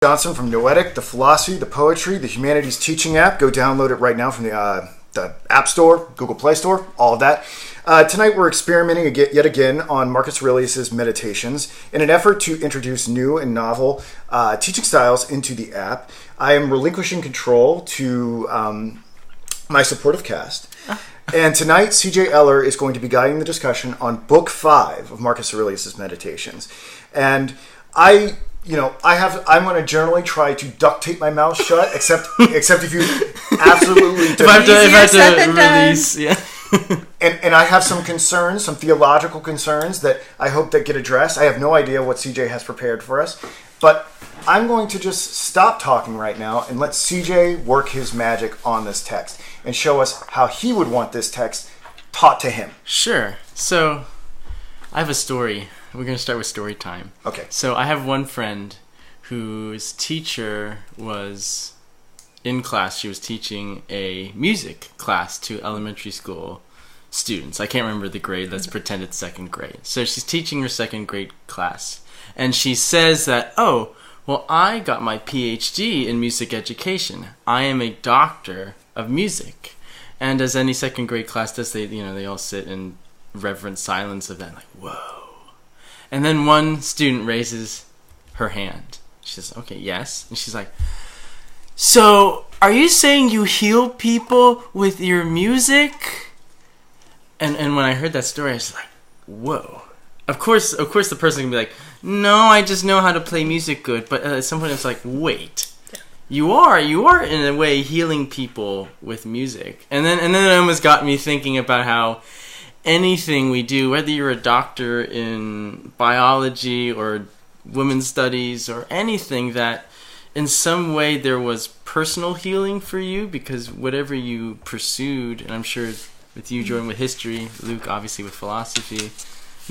Johnson from Noetic, the philosophy, the poetry, the humanities teaching app. Go download it right now from the App Store, Google Play Store, all of that. Tonight we're experimenting yet again on Marcus Aurelius' Meditations in an effort to introduce new and novel teaching styles into the app. I am relinquishing control to my supportive cast. And tonight, CJ Eller is going to be guiding the discussion on Book 5 of Marcus Aurelius' Meditations. And I'm going to generally try to duct tape my mouth shut, except if you absolutely if I have to release, yeah. And I have some concerns, some theological concerns that I hope that get addressed. I have no idea what CJ has prepared for us, but I'm going to just stop talking right now and let CJ work his magic on this text and show us how he would want this text taught to him. Sure. So, I have a story. We're going to start with story time. Okay. So I have one friend whose teacher was in class. She was teaching a music class to elementary school students. I can't remember the grade. Let's pretend it's second grade. So she's teaching her second grade class. And she says that, I got my PhD in music education. I am a doctor of music. And as any second grade class does, they all sit in reverent silence of that, like, whoa. And then one student raises her hand. She says, okay, yes. And she's like, so are you saying you heal people with your music? And when I heard that story, I was like, whoa. Of course the person can be like, no, I just know how to play music good. But at some point it's like, wait. You are in a way healing people with music. And then it almost got me thinking about how anything we do, whether you're a doctor in biology or women's studies or anything, that in some way there was personal healing for you because whatever you pursued, and I'm sure with you, Jordan, with history, Luke obviously with philosophy,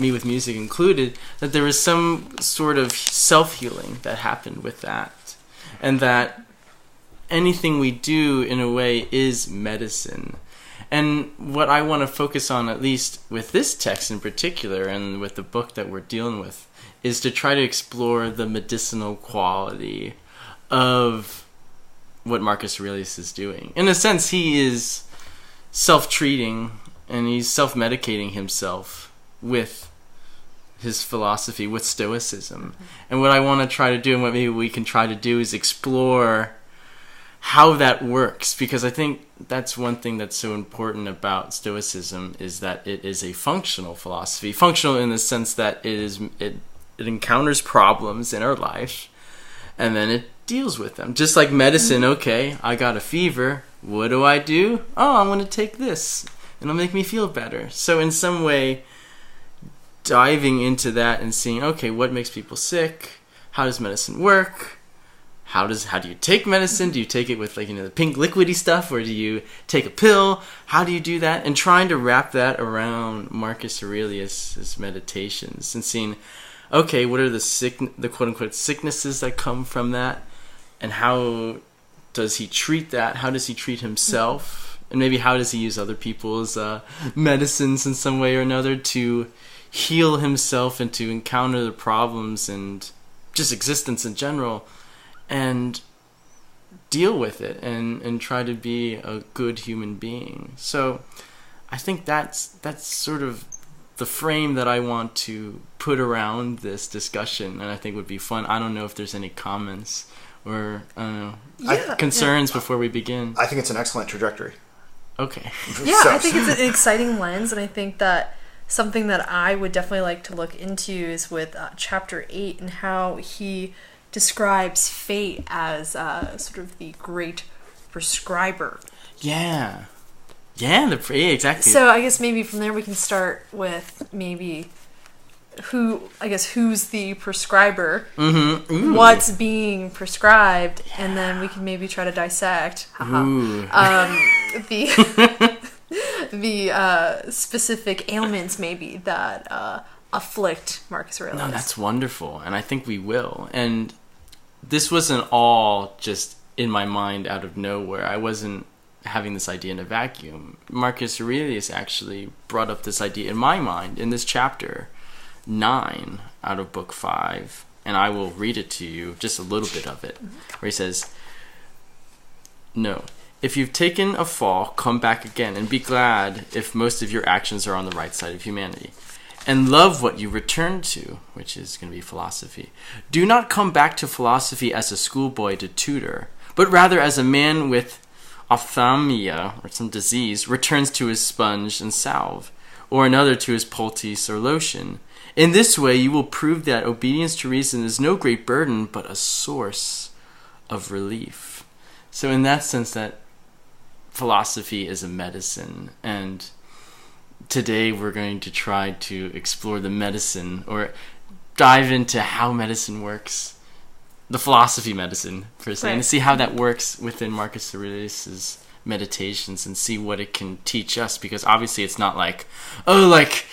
me with music included, that there was some sort of self-healing that happened with that. And that anything we do in a way is medicine. And what I want to focus on, at least with this text in particular, and with the book that we're dealing with, is to try to explore the medicinal quality of what Marcus Aurelius is doing. In a sense, he is self-treating, and he's self-medicating himself with his philosophy, with Stoicism. And what I want to try to do, and what maybe we can try to do, is explore how that works, because I think that's one thing that's so important about Stoicism, is that it is a functional philosophy. Functional in the sense that it encounters problems in our life, and then it deals with them. Just like medicine, okay, I got a fever, what do? I'm going to take this, and it'll make me feel better. So in some way, diving into that and seeing, okay, what makes people sick? How does medicine work? How do you take medicine? Do you take it with the pink liquidy stuff, or do you take a pill? How do you do that? And trying to wrap that around Marcus Aurelius' Meditations and seeing, okay, what are the quote-unquote sicknesses that come from that? And how does he treat that? How does he treat himself? And maybe how does he use other people's medicines in some way or another to heal himself and to encounter the problems and just existence in general, and deal with it and try to be a good human being. So I think that's sort of the frame that I want to put around this discussion, and I think would be fun. I don't know if there's any comments or concerns before we begin. I think it's an excellent trajectory. Okay. Yeah, I think it's an exciting lens, and I think that something that I would definitely like to look into is with chapter 8 and how he describes fate as sort of the great prescriber. Yeah, exactly. So I guess maybe from there we can start with maybe who's the prescriber, what's being prescribed, and then we can maybe try to dissect the specific ailments maybe that afflict Marcus Aurelius. No, that's wonderful, and I think we will. And this wasn't all just in my mind out of nowhere. I wasn't having this idea in a vacuum. Marcus Aurelius actually brought up this idea in my mind in this chapter 9 out of book 5 and I will read it to you, just a little bit of it, where he says, "No. If you've taken a fall, come back again, and be glad if most of your actions are on the right side of humanity. And love what you return to," which is going to be philosophy. "Do not come back to philosophy as a schoolboy to tutor, but rather as a man with ophthalmia, or some disease, returns to his sponge and salve, or another to his poultice or lotion. In this way you will prove that obedience to reason is no great burden, but a source of relief." So in that sense, that philosophy is a medicine, and today we're going to try to explore the medicine, or dive into how medicine works, the philosophy medicine per se, and see how that works within Marcus Aurelius's meditations, and see what it can teach us, because obviously it's not like, oh, like,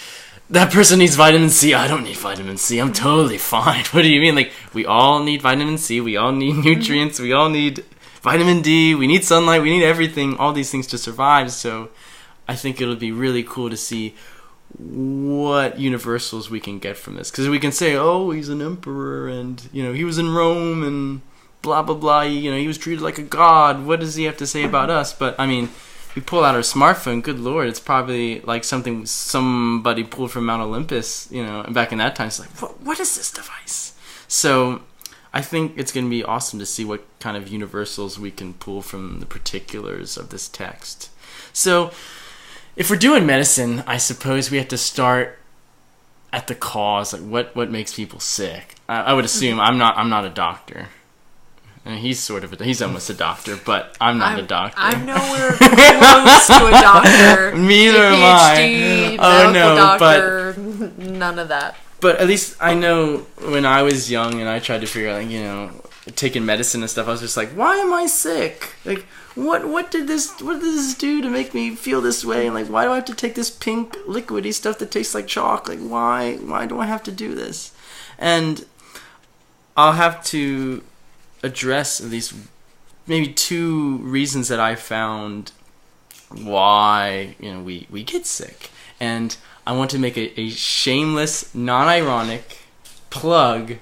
that person needs vitamin C. I don't need vitamin C. I'm totally fine. What do you mean? Like, we all need vitamin C. We all need nutrients. We all need vitamin D, we need sunlight, we need everything, all these things to survive. So I think it'll be really cool to see what universals we can get from this. Because we can say, oh, he's an emperor, and, you know, he was in Rome, and blah, blah, blah, you know, he was treated like a god. What does he have to say about us? But, I mean, if we pull out our smartphone, good lord, it's probably like something somebody pulled from Mount Olympus, you know, and back in that time, it's like, what is this device? So I think it's going to be awesome to see what kind of universals we can pull from the particulars of this text. So, if we're doing medicine, I suppose we have to start at the cause, like what makes people sick. I would assume I'm not a doctor. I mean, he's almost a doctor, but I'm not a doctor. I'm nowhere close to a doctor. Neither am I. Oh no, doctor, but none of that. But at least I know when I was young and I tried to figure out, like, you know, taking medicine and stuff, I was just like, why am I sick? Like, what did this do to make me feel this way? And like, why do I have to take this pink liquidy stuff that tastes like chalk? Like, why do I have to do this? And I'll have to address at least maybe 2 reasons that I found why, you know, we get sick. And I want to make a shameless, non-ironic plug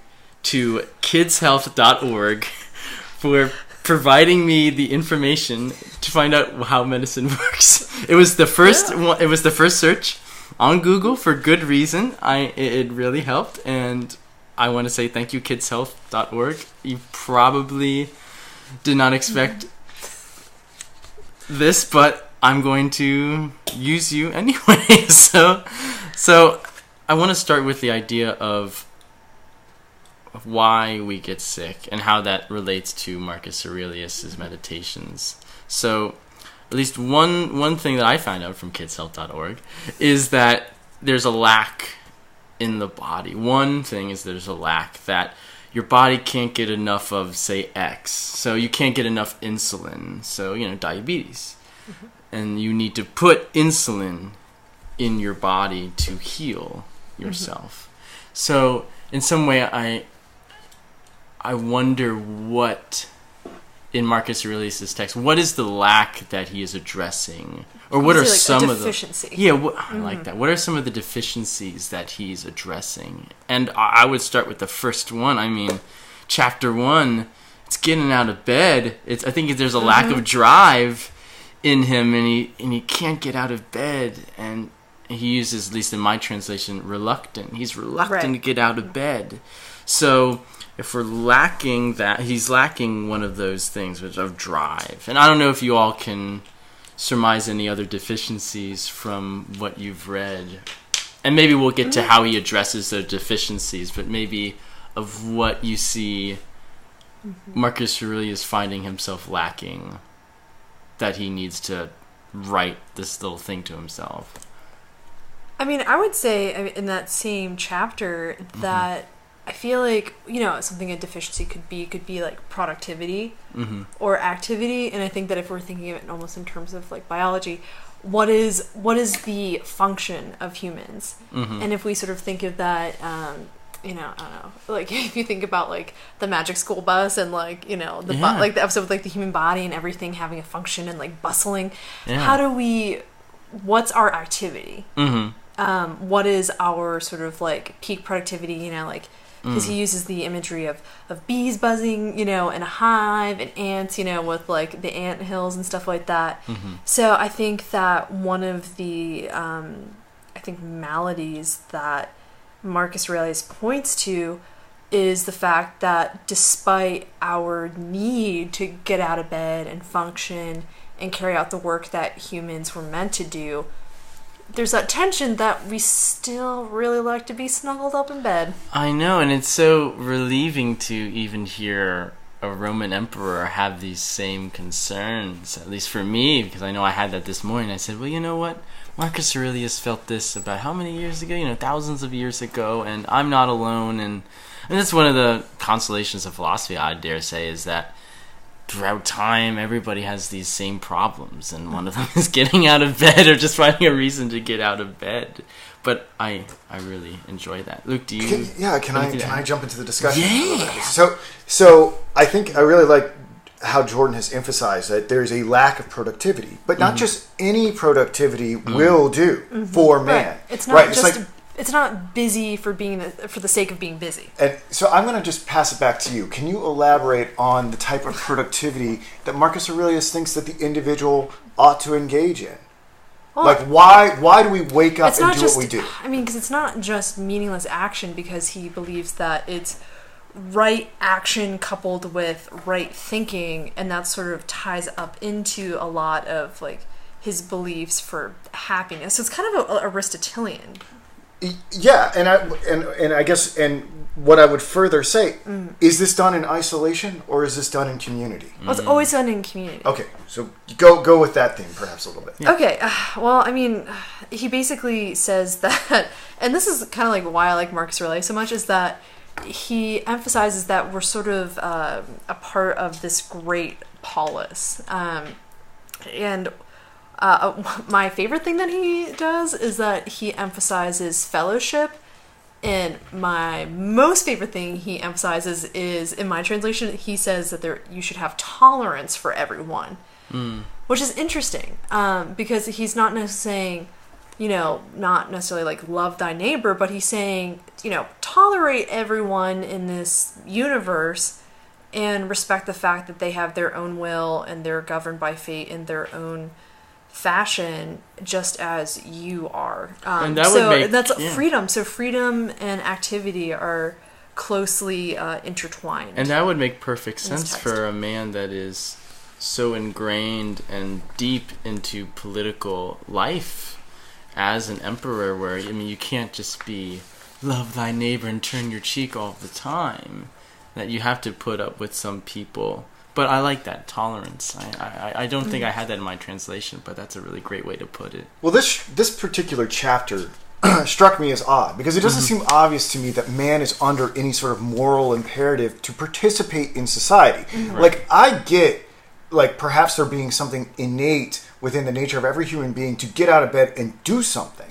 to kidshealth.org for providing me the information to find out how medicine works. It was the first one, it was the first search on Google for good reason. It really helped, and I want to say thank you, kidshealth.org. You probably did not expect this, but I'm going to use you anyway. So I want to start with the idea of why we get sick and how that relates to Marcus Aurelius's meditations. So at least one thing that I found out from kidshealth.org is that there's a lack in the body. One thing is there's a lack that your body can't get enough of, say, X. So you can't get enough insulin. So, you know, diabetes. Mm-hmm. And you need to put insulin in your body to heal yourself. Mm-hmm. So in some way, I wonder what, in Marcus Aurelius' text, what is the lack that he is addressing? Or what are like some of the... Yeah, I like that. What are some of the deficiencies that he's addressing? And I would start with the first one. I mean, chapter 1, it's getting out of bed. I think there's a lack of drive in him, and he can't get out of bed, and he uses, at least in my translation, reluctant. He's reluctant to get out of bed. So if we're lacking that, he's lacking one of those things, which of drive. And I don't know if you all can surmise any other deficiencies from what you've read, and maybe we'll get to how he addresses those deficiencies, but maybe of what you see Marcus Aurelius finding himself lacking, that he needs to write this little thing to himself. I mean, I would say in that same chapter that I feel like, you know, something a deficiency could be like productivity or activity. And I think that if we're thinking of it almost in terms of like biology, what is the function of humans? And if we sort of think of that, you know, I don't know, like if you think about like the Magic School Bus and like, you know, like the episode with like the human body and everything having a function and like bustling, what's our activity? What is our sort of like peak productivity? You know, like because he uses the imagery of bees buzzing, in a hive, and ants, with like the ant hills and stuff like that. So I think that one of the maladies that Marcus Aurelius points to is the fact that despite our need to get out of bed and function and carry out the work that humans were meant to do, there's that tension that we still really like to be snuggled up in bed. I know, and it's so relieving to even hear a Roman emperor have these same concerns, at least for me, because I know I had that this morning. I said, well, you know what? Marcus Aurelius felt this about how many years ago? Thousands of years ago, and I'm not alone. And that's one of the consolations of philosophy, I dare say, is that throughout time, everybody has these same problems, and one of them is getting out of bed or just finding a reason to get out of bed. But I really enjoy that. Luke, do you? Can I jump into the discussion? Yeah. So I think I really like how Jordan has emphasized that there's a lack of productivity, but not just any productivity will do for man. Right. It's not it's not busy for the sake of being busy. And so I'm going to just pass it back to you. Can you elaborate on the type of productivity that Marcus Aurelius thinks that the individual ought to engage in? Well, why do we wake up and do what we do? I mean, because it's not just meaningless action, because he believes that it's right action coupled with right thinking, and that sort of ties up into a lot of like his beliefs for happiness. So it's kind of Aristotelian. Yeah, and I guess what I would further say is this done in isolation or is this done in community? Well, it's always done in community. Okay, so go with that theme perhaps a little bit. Yeah. Okay, well, I mean, he basically says that, and this is kind of like why I like Marcus Aurelius so much, is that he emphasizes that we're sort of a part of this great polis, and my favorite thing that he does is that he emphasizes fellowship, and my most favorite thing he emphasizes is, in my translation, he says that you should have tolerance for everyone, which is interesting, because he's not necessarily saying, not necessarily like love thy neighbor, but he's saying, tolerate everyone in this universe and respect the fact that they have their own will and they're governed by fate in their own fashion, just as you are. And that's freedom. So freedom and activity are closely intertwined. And that would make perfect sense for a man that is so ingrained and deep into political life as an emperor, where, you can't just be love thy neighbor and turn your cheek all the time. That you have to put up with some people. But I like that, tolerance. I don't think I had that in my translation, but that's a really great way to put it. Well, this particular chapter struck me as odd, because it doesn't seem obvious to me that man is under any sort of moral imperative to participate in society. Right. Like, I get, perhaps there being something innate within the nature of every human being to get out of bed and do something.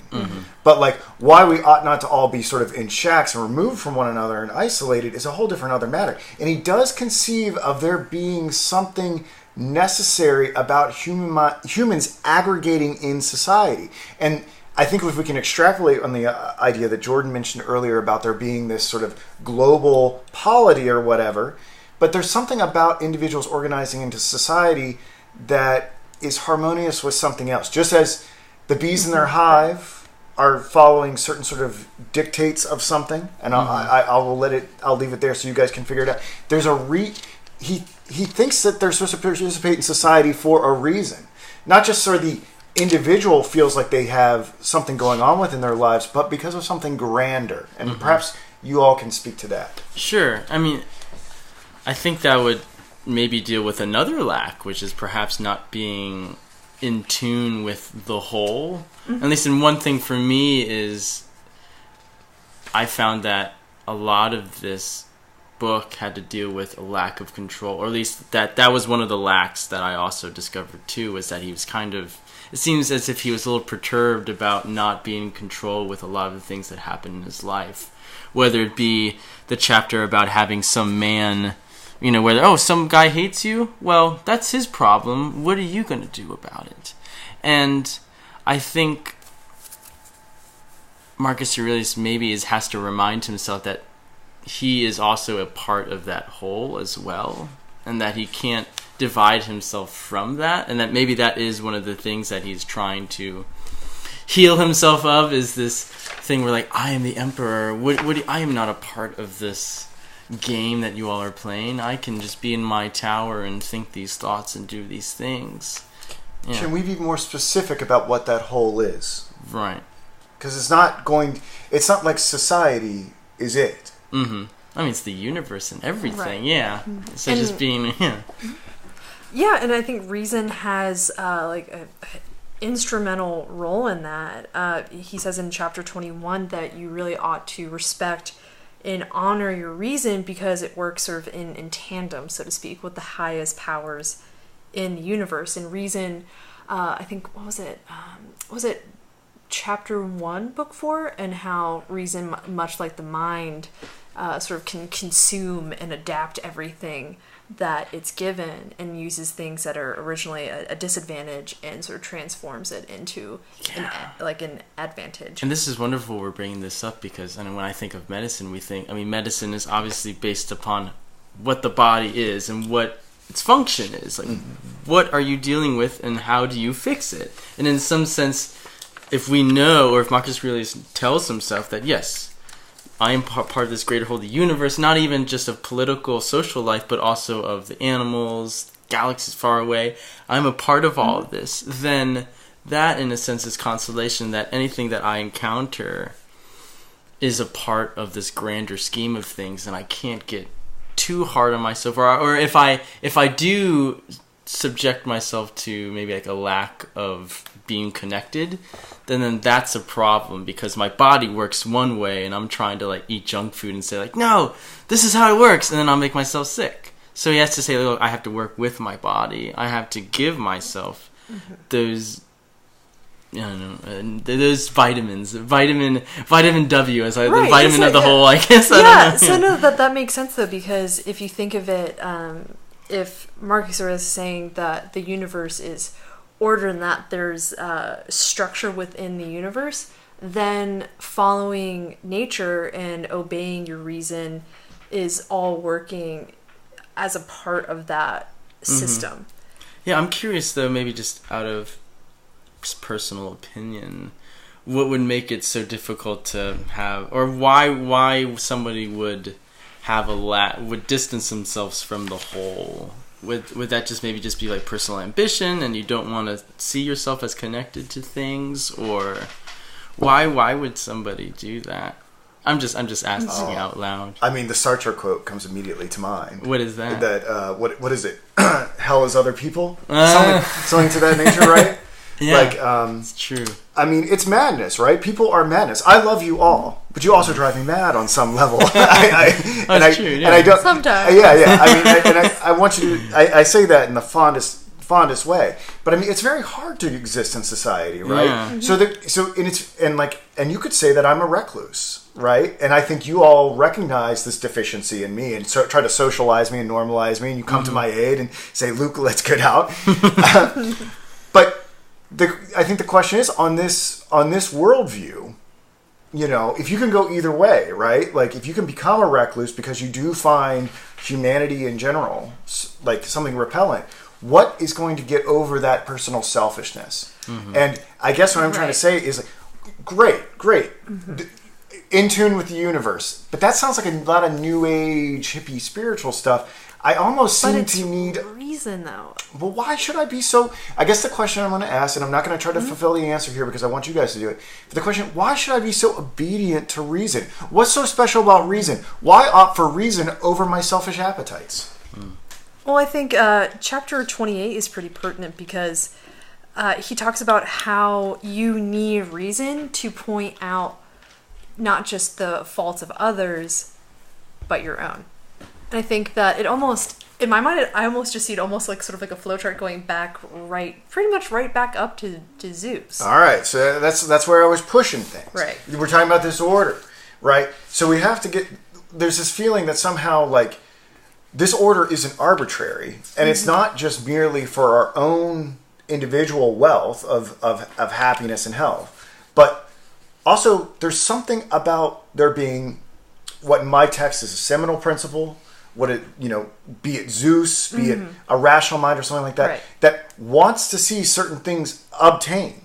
But, why we ought not to all be sort of in shacks and removed from one another and isolated is a whole different other matter. And he does conceive of there being something necessary about humans aggregating in society. And I think if we can extrapolate on the idea that Jordan mentioned earlier about there being this sort of global polity or whatever, but there's something about individuals organizing into society that is harmonious with something else. Just as the bees in their hive are following certain sort of dictates of something, and I'll leave it there so you guys can figure it out. There's he thinks that they're supposed to participate in society for a reason, not just sort of the individual feels like they have something going on within their lives, but because of something grander. And perhaps you all can speak to that. Sure. I think that would maybe deal with another lack, which is perhaps not being in tune with the whole. At least in one thing for me is I found that a lot of this book had to deal with a lack of control, or at least that was one of the lacks that I also discovered too, was that he was it seems as if he was a little perturbed about not being in control with a lot of the things that happened in his life, whether it be the chapter about having some man, whether, some guy hates you, well, that's his problem, what are you going to do about it? And I think Marcus Aurelius maybe has to remind himself that he is also a part of that whole as well, and that he can't divide himself from that, and that maybe that is one of the things that he's trying to heal himself of, is this thing where, like, I am the emperor. I am not a part of this game that you all are playing. I can just be in my tower and think these thoughts and do these things. Yeah. Can we be more specific about what that whole is? Right. Because it's not like society is it. Mm-hmm. I mean, it's the universe and everything, right. Yeah. So and just being, yeah. Yeah, and I think reason has, like, a instrumental role in that. He says in chapter 21 that you really ought to respect and honor your reason because it works sort of in tandem, so to speak, with the highest powers in the universe. And reason, I think, what was it? Was it chapter 1, book 4? And how reason, much like the mind, sort of can consume and adapt everything that it's given, and uses things that are originally a disadvantage and sort of transforms it into an advantage. And this is wonderful we're bringing this up, because when I think of medicine, medicine is obviously based upon what the body is and what its function is. Like, what are you dealing with and how do you fix it? And in some sense, if we know, or if Marcus Aurelius tells himself that, yes, I am part of this greater whole of the universe, not even just of political, social life, but also of the animals, galaxies far away. I'm a part of all of this. Then that, in a sense, is consolation that anything that I encounter is a part of this grander scheme of things, and I can't get too hard on myself. Or if I do subject myself to maybe like a lack of being connected, then that's a problem, because my body works one way and I'm trying to like eat junk food and say like, no, this is how it works, and then I'll make myself sick. So he has to say, look, I have to work with my body. I have to give myself those, I don't know, those vitamins, vitamin W, as the vitamin of the whole, I guess. So no, that makes sense though, because if you think of it, if Marcus Aurelius is saying that the universe is order and that there's structure within the universe, then following nature and obeying your reason is all working as a part of that system. Yeah, I'm curious though, maybe just out of personal opinion, what would make it so difficult to have, or why somebody would have would distance themselves from the whole? Would that just maybe just be like personal ambition, and you don't want to see yourself as connected to things, or why would somebody do that? I'm just asking out loud. I mean, the Sartre quote comes immediately to mind. What is that? That what is it? Hell is other people. Something to that nature, right? Yeah, it's true. I mean, it's madness, right? People are madness. I love you all, but you also drive me mad on some level. That's true. Yeah. And I don't. Sometimes. Yeah. I mean, I want you to. I say that in the fondest way, but I mean, it's very hard to exist in society, right? Yeah. And you could say that I'm a recluse, right? And I think you all recognize this deficiency in me and try to socialize me and normalize me, and you come to my aid and say, Luke, let's get out. But I think the question is, on this worldview, if you can go either way, right? Like, if you can become a recluse because you do find humanity in general like something repellent, what is going to get over that personal selfishness? And I guess what I'm trying to say is, like, great, in tune with the universe, but that sounds like a lot of new age hippie spiritual stuff. I almost seem to need reason, though. Well, why should I be so? I guess the question I'm going to ask, and I'm not going to try to fulfill the answer here because I want you guys to do it. But the question: why should I be so obedient to reason? What's so special about reason? Why opt for reason over my selfish appetites? Well, I think chapter 28 is pretty pertinent because he talks about how you need reason to point out not just the faults of others, but your own. And I think that it almost, in my mind, I almost just see it almost like sort of like a flowchart going back pretty much right back up to Zeus. All right, so that's where I was pushing things. Right. We're talking about this order, right? So we have to get, there's this feeling that somehow, like, this order isn't arbitrary, and it's not just merely for our own individual wealth of happiness and health, but also there's something about there being what in my text is a seminal principle, what it, be it Zeus, be it a rational mind or something like that, that wants to see certain things obtained.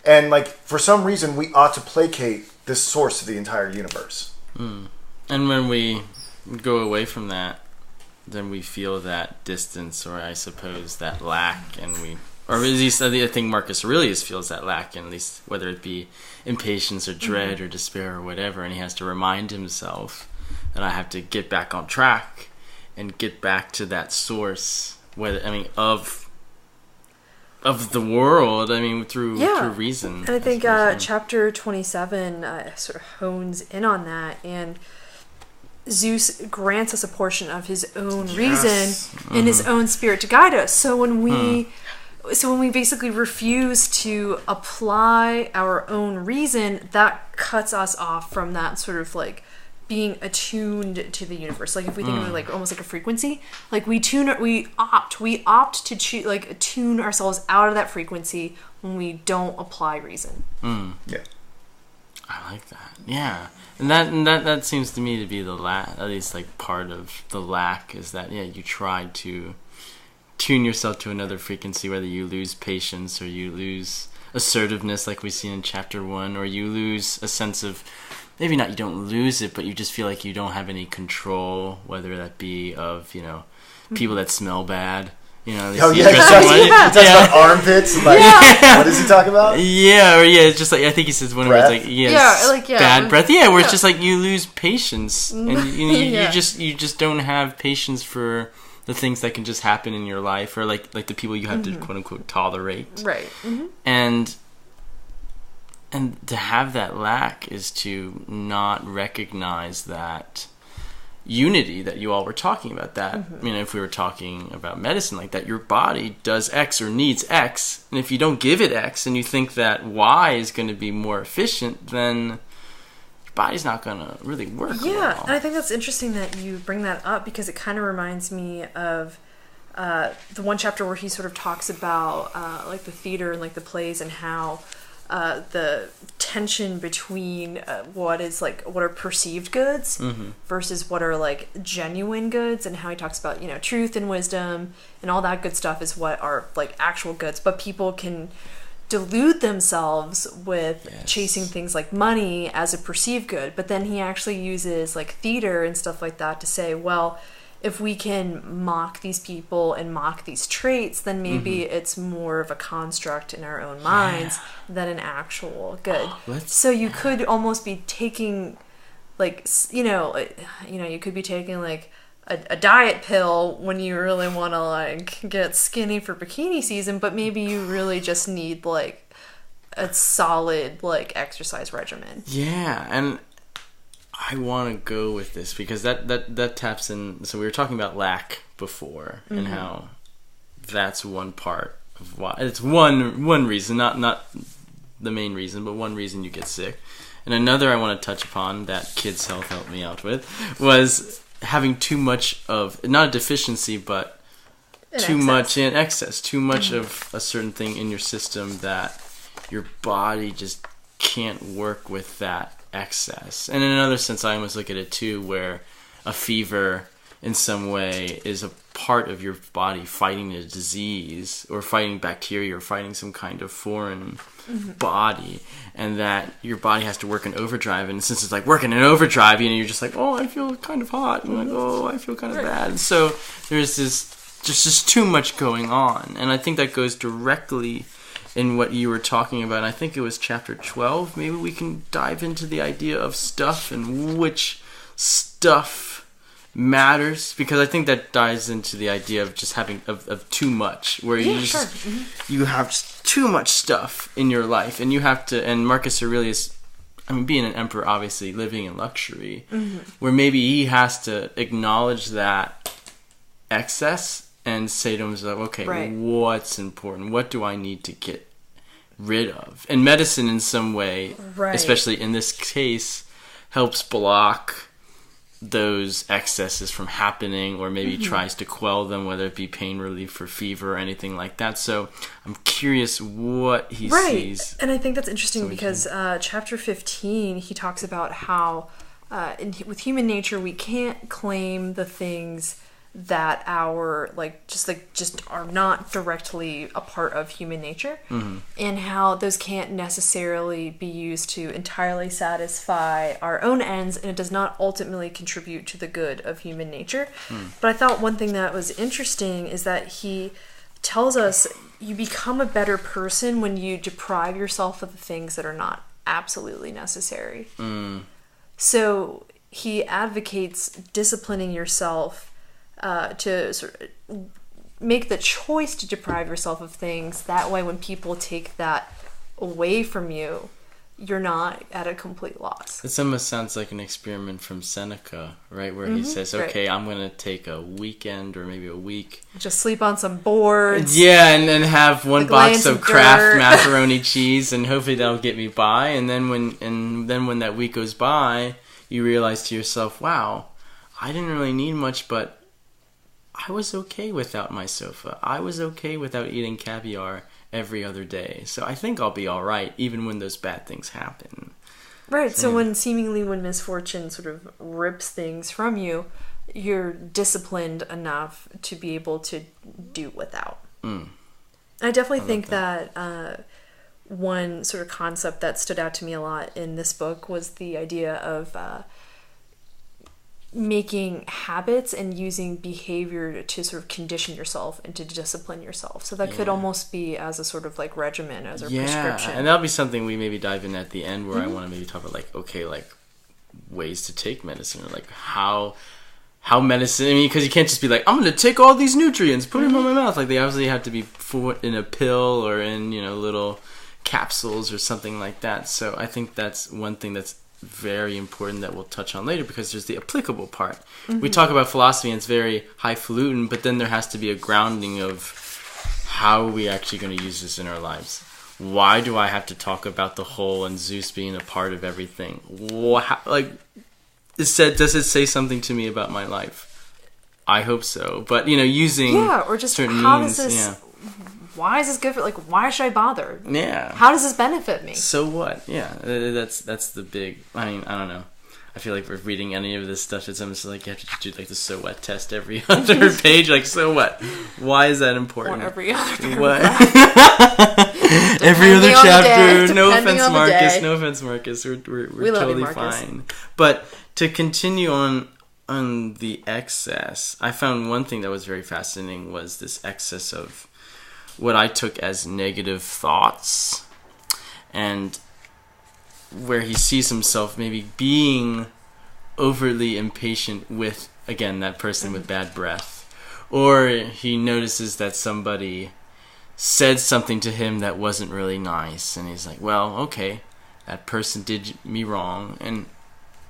And like, for some reason, we ought to placate this source of the entire universe. And when we go away from that, then we feel that distance, or I suppose that lack, or at least I think Marcus Aurelius feels that lack, at least whether it be impatience or dread or despair or whatever, and he has to remind himself that I have to get back on track and get back to that source, of the world, through reason. And I think chapter 27 sort of hones in on that, and Zeus grants us a portion of his own reason in his own spirit to guide us. So when we basically refuse to apply our own reason, that cuts us off from that sort of like being attuned to the universe. Like if we think of it like almost like a frequency, like we opt to tune ourselves out of that frequency when we don't apply reason. Yeah, I like that. Yeah, and that seems to me to be the at least like part of the lack, is that you try to tune yourself to another frequency, whether you lose patience or you lose assertiveness, like we see in chapter 1, or you lose a sense of, maybe not you don't lose it, but you just feel like you don't have any control, whether that be of, people that smell bad. He talks about armpits. And what does he talk about? It's just like, I think he says one where it's like, bad breath. Yeah, where it's just like you lose patience, and you just don't have patience for the things that can just happen in your life, or like the people you have to quote unquote tolerate. Right. And to have that lack is to not recognize that unity that you all were talking about. That if we were talking about medicine like that, your body does X or needs X, and if you don't give it X and you think that Y is going to be more efficient, then your body's not going to really work well. And I think that's interesting that you bring that up, because it kind of reminds me of the one chapter where he sort of talks about like the theater and like the plays, and how the tension between what are perceived goods versus what are like genuine goods, and how he talks about truth and wisdom and all that good stuff is what are like actual goods, but people can delude themselves with chasing things like money as a perceived good. But then he actually uses like theater and stuff like that to say, well, if we can mock these people and mock these traits, then maybe it's more of a construct in our own minds than an actual good. So you could almost be taking like, you could be taking like a diet pill when you really want to like get skinny for bikini season, but maybe you really just need like a solid like exercise regimen. Yeah, and I want to go with this because that taps in. So we were talking about lack before, and how that's one part of why. It's one reason, not the main reason, but one reason you get sick. And another I want to touch upon that Kids Health helped me out with was having too much of, not a deficiency, but much in excess, too much of a certain thing in your system that your body just can't work with that excess. And in another sense, I almost look at it too, where a fever in some way is a part of your body fighting a disease or fighting bacteria or fighting some kind of foreign body, and that your body has to work in overdrive. And since it's like working in overdrive, you're just like, oh, I feel kind of hot, and you're like, oh, I feel kind of bad. And so there's just too much going on. And I think that goes directly in what you were talking about. I think it was chapter 12. Maybe we can dive into the idea of stuff and which stuff matters, because I think that dives into the idea of just having of too much, where you you have just too much stuff in your life, and you have to. And Marcus Aurelius, being an emperor, obviously living in luxury, where maybe he has to acknowledge that excess and say to himself, okay, what's important? What do I need to get rid of? And medicine in some way, especially in this case, helps block those excesses from happening, or maybe tries to quell them, whether it be pain relief or fever or anything like that. So I'm curious what he sees. And I think that's interesting because chapter 15, he talks about how with human nature, we can't claim the things that just are not directly a part of human nature, and how those can't necessarily be used to entirely satisfy our own ends, and it does not ultimately contribute to the good of human nature. But I thought one thing that was interesting is that he tells us you become a better person when you deprive yourself of the things that are not absolutely necessary. So he advocates disciplining yourself to sort of make the choice to deprive yourself of things. That way, when people take that away from you, you're not at a complete loss. It almost sounds like an experiment from Seneca, right? Where he says, okay, right, I'm going to take a weekend or maybe a week. Just sleep on some boards. Yeah, and then have one box of Kraft macaroni cheese, and hopefully that'll get me by. And then when that week goes by, you realize to yourself, wow, I didn't really need much, but I was okay without my sofa. I was okay without eating caviar every other day. So I think I'll be all right, even when those bad things happen. Right. So when misfortune sort of rips things from you, you're disciplined enough to be able to do without. I definitely think that one sort of concept that stood out to me a lot in this book was the idea of making habits and using behavior to sort of condition yourself and to discipline yourself. So that could almost be as a sort of like regimen, as a prescription. And that'll be something we maybe dive in at the end, where I want to maybe talk about ways to take medicine, or how medicine, because you can't just be like, I'm going to take all these nutrients, put them in my mouth. Like, they obviously have to be put in a pill or in, little capsules or something like that. So I think that's one thing that's very important that we'll touch on later, because there's the applicable part. We talk about philosophy and it's very highfalutin, but then there has to be a grounding of how are we actually going to use this in our lives. Why do I have to talk about the whole and Zeus being a part of everything? Does it say something to me about my life? I hope so. But using or just certain how means, does this why is this good for, why should I bother? Yeah. How does this benefit me? So what? Yeah. That's the big, I don't know. I feel like we're reading any of this stuff, it's almost like you have to do the so what test every other page. So what? Why is that important? Or every other paragraph. What? Every other chapter. No offense, Marcus. No offense, Marcus. We're totally fine. But to continue on the excess, I found one thing that was very fascinating was this excess of what I took as negative thoughts, and where he sees himself maybe being overly impatient with, again, that person with bad breath, or he notices that somebody said something to him that wasn't really nice, and he's like, well, okay, that person did me wrong, and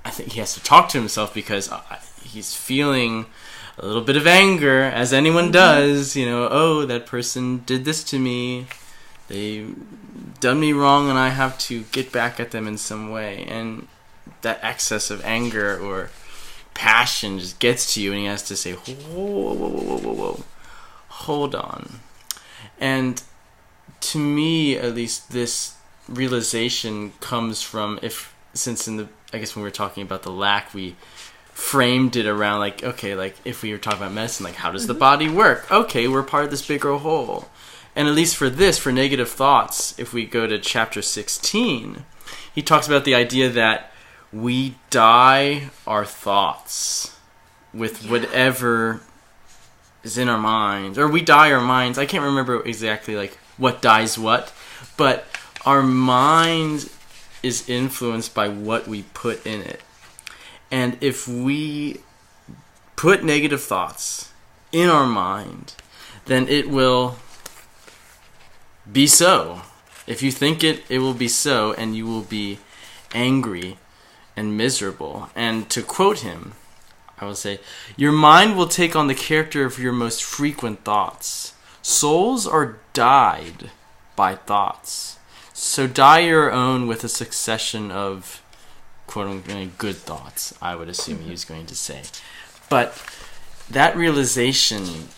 I think he has to talk to himself because he's feeling a little bit of anger, as anyone does, oh, that person did this to me, they done me wrong, and I have to get back at them in some way. And that excess of anger or passion just gets to you, and he has to say, whoa, hold on. And to me, at least, this realization comes from, since when we were talking about the lack, we framed it around if we were talking about medicine, how does the body work? Okay, we're part of this bigger whole. And at least for negative thoughts, if we go to chapter 16, he talks about the idea that we dye our thoughts with whatever is in our minds, or we dye our minds. I can't remember exactly what dyes what, but our mind is influenced by what we put in it. And if we put negative thoughts in our mind, then it will be so. If you think it will be so, and you will be angry and miserable. And to quote him, I will say, your mind will take on the character of your most frequent thoughts. Souls are dyed by thoughts. So dye your own with a succession of quote-unquote good thoughts, I would assume he was going to say. But that realization,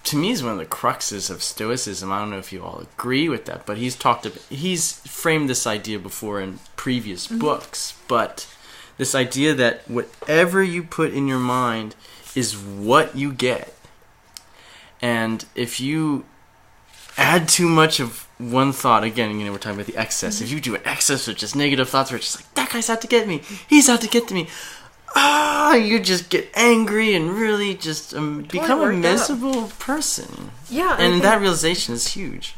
to me, is one of the cruxes of Stoicism. I don't know if you all agree with that, but he's framed this idea before in previous books. But This idea that whatever you put in your mind is what you get. And if you add too much of one thought, again, we're talking about the excess. If you do an excess of just negative thoughts where it's just like, that guy's out to get me, he's out to get to me, you just get angry and really just become a miserable person. Yeah. And that realization is huge.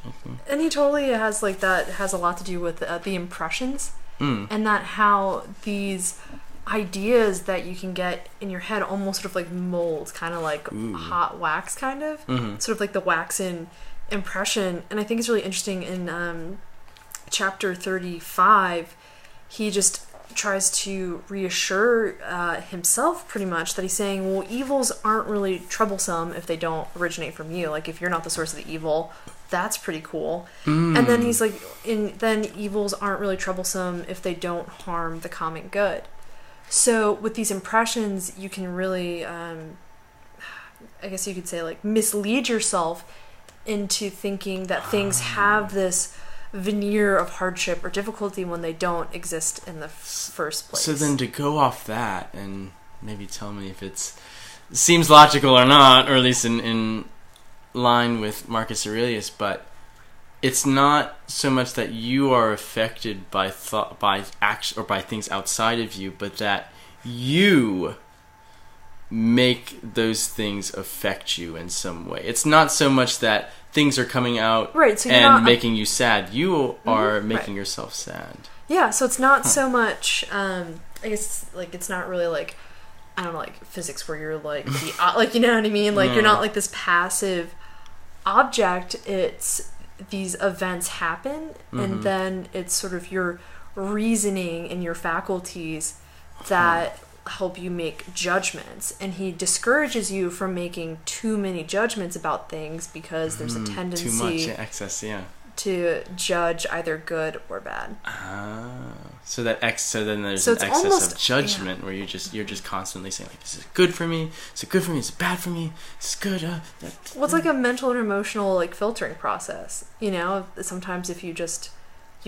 And he totally has that has a lot to do with the impressions. And that how these ideas that you can get in your head almost sort of like mold, kind of like hot wax, kind of sort of like the waxen impression. And I think it's really interesting in chapter 35, he just tries to reassure himself pretty much that he's saying, well, evils aren't really troublesome if they don't originate from you. Like, if you're not the source of the evil, that's pretty cool. And then he's like, then evils aren't really troublesome if they don't harm the common good. So with these impressions, you can really, I guess you could say, like, mislead yourself into thinking that things have this veneer of hardship or difficulty when they don't exist in the first place. So then to go off that and maybe tell me if it seems logical or not, or at least in line with Marcus Aurelius, but it's not so much that you are affected by thought, by action, or by things outside of you, but that you make those things affect you in some way. It's not so much that things are coming out so and making you sad. You are making yourself sad. Yeah, so it's not so much, I guess, like, it's not really like, I don't know, like physics where you're like, like, you know what I mean? Like, you're not like this passive object. It's these events happen, and then it's sort of your reasoning and your faculties that help you make judgments. And he discourages you from making too many judgments about things because there's a tendency too much excess, to judge either good or bad. So then there's an excess of judgment where you're just constantly saying, like, this is good for me, is it good for me, is it bad for me, is it good, well, it's like a mental and emotional, like, filtering process, sometimes if you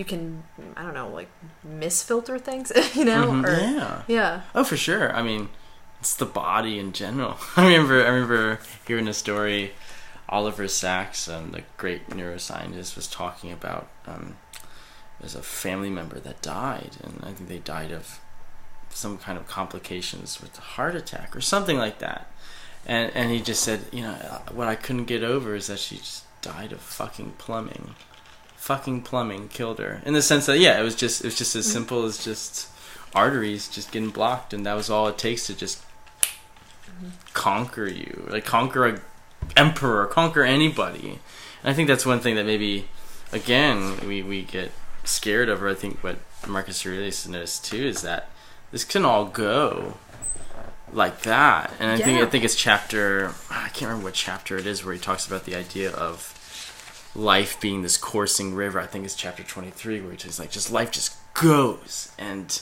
can, I don't know, like, misfilter things, yeah. Oh, for sure. I mean, it's the body in general. I remember hearing a story. Oliver Sacks, the great neuroscientist, was talking about there's a family member that died, and I think they died of some kind of complications with a heart attack or something like that. And he just said, what I couldn't get over is that she just died of fucking plumbing. Fucking plumbing killed her. In the sense that, it was just as simple as just arteries just getting blocked, and that was all it takes to just conquer you, like conquer a emperor, conquer anybody. And I think that's one thing that maybe, again, we get scared of, or I think what Marcus Aurelius noticed too, is that this can all go like that. And I think it's chapter, I can't remember what chapter it is, where he talks about the idea of life being this coursing river. I think it's chapter 23, where he's like, just life just goes and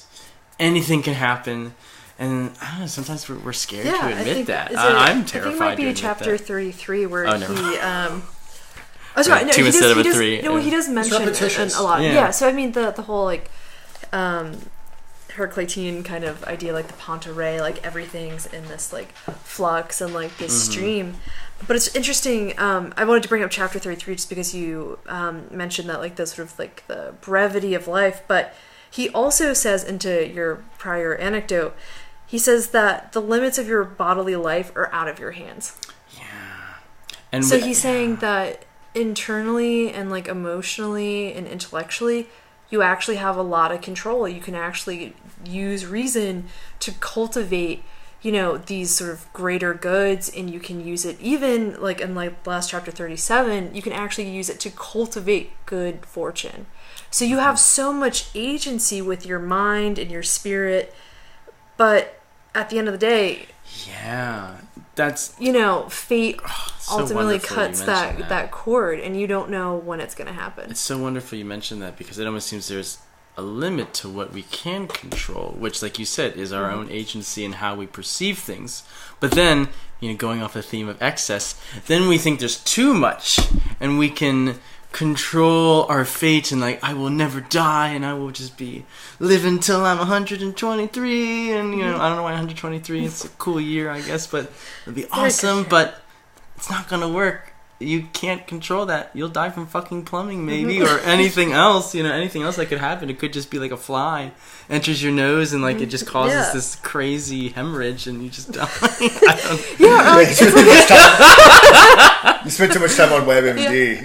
anything can happen. And I don't know, sometimes we're scared to admit that. I'm terrified. I think it might be chapter 33 where he sorry, no, two instead of a three. No, he does mention a lot. Yeah, so I mean the whole, like, Heraclitean kind of idea, like the Panta-Rhei, like everything's in this, like, flux and, like, this stream. But it's interesting. I wanted to bring up chapter 33 just because you mentioned that, like, the sort of, like, the brevity of life. But he also says, into your prior anecdote, he says that the limits of your bodily life are out of your hands. Yeah. And so he's saying that internally and, like, emotionally and intellectually, you actually have a lot of control. You can actually use reason to cultivate, these sort of greater goods, and you can use it even, like, in, like, last chapter 37, you can actually use it to cultivate good fortune. So you have so much agency with your mind and your spirit, but at the end of the day, that's fate ultimately cuts that cord, and you don't know when it's going to happen. It's so wonderful you mentioned that, because it almost seems there's a limit to what we can control, which, like you said, is our own agency and how we perceive things. But then, going off the theme of excess, then we think there's too much, and we can control our fate and like I will never die and I will just be living till I'm 123 and I don't know why 123. It's a cool year, I guess, but it'd be awesome. But it's not gonna work. You can't control that. You'll die from fucking plumbing, maybe, or anything else. Anything else that could happen. It could just be like a fly enters your nose and like it just causes this crazy hemorrhage and you just die. You spent too much time on WebMD.